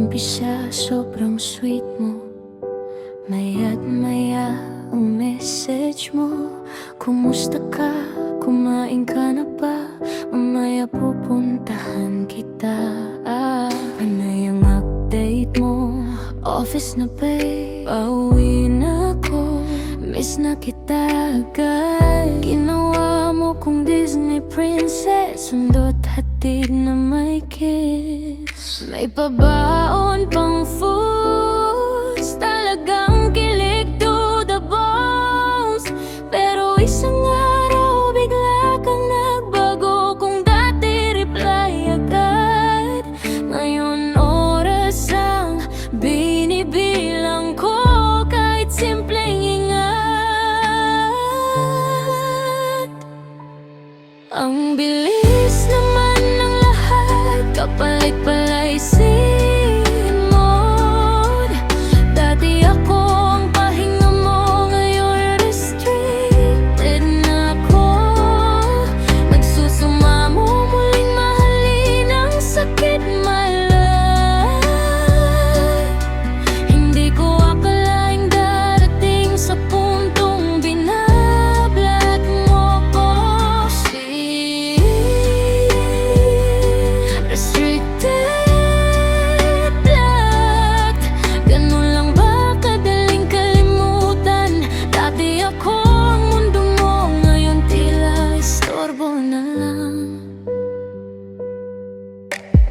umpisa sobrang sweet mo, maya't maya ang message mo. Kumusta ka? Kumain ka na ba? Mamaya pupuntahan kita. Ano yung update mo? Office na babe, pauwi na ako. Miss na kita agad. Ginawa mo kong Disney princess, sundot hatid na may kiss. May pabaon pang foods, talagang kilig to the bones. Pero isang araw bigla kang nagbago. Kung dati reply agad, ngayon oras ang binibilang ko. Kahit simpleng ingat, ang bilis naman ng lahat, kapalit pala'y scene mode. Dati ako ang pahinga mo, ngayon restricted na ako. Nagsusumamo, muling mahalin ang sakit, my love. Hindi ko akalaing darating sa puntong binablat mo ko. See, restricted, blocked. Ganun lang ba kadaling kalimutan? Dati ako ang mundo mo, ngayon tila istorbo na lang.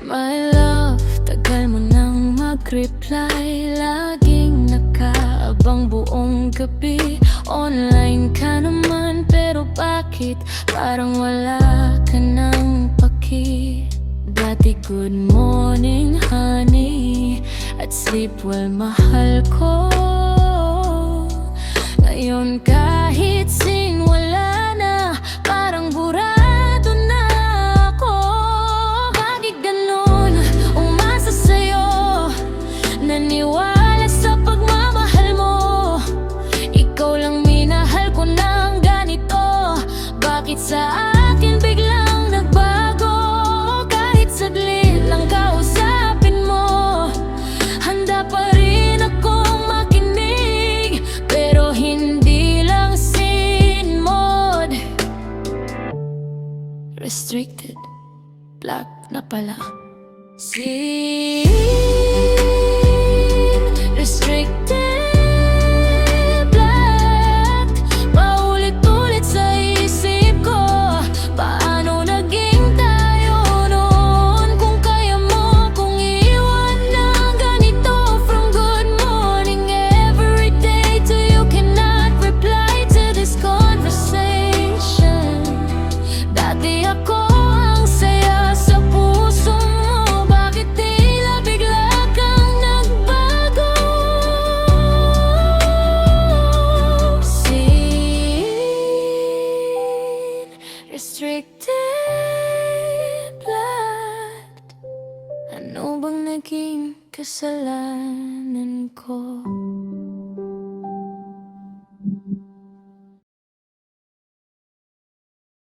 My love, tagal mo nang mag-reply. Laging nakaabang buong gabi. Online ka naman, pero bakit parang wala ka nang paki? Dati good morning honey, at sleep well mahal ko. Ngayon kahit scene wala na, parang burado na ako. Bakit ganun? Umasa sa'yo, naniwala sa pagmamahal mo. Ikaw lang minahal ko ng ganito. Bakit sa akin biglang nagbago? Kahit saglit lang kausapin mo, handa pa rin akong makinig. Pero hindi lang scene mode. Restricted, black na pala. Scene, restricted, black. Paulit-ulit sa isip ko, paano naging tayo noon? Kung kaya mo kung iwan ng ganito. From good morning every day to you cannot reply to this conversation. Dati ako ang saya sa puso mo, bakit tila bigla kang nagbago? Scene, restricted, blocked. Ano bang naging kasalanan ko?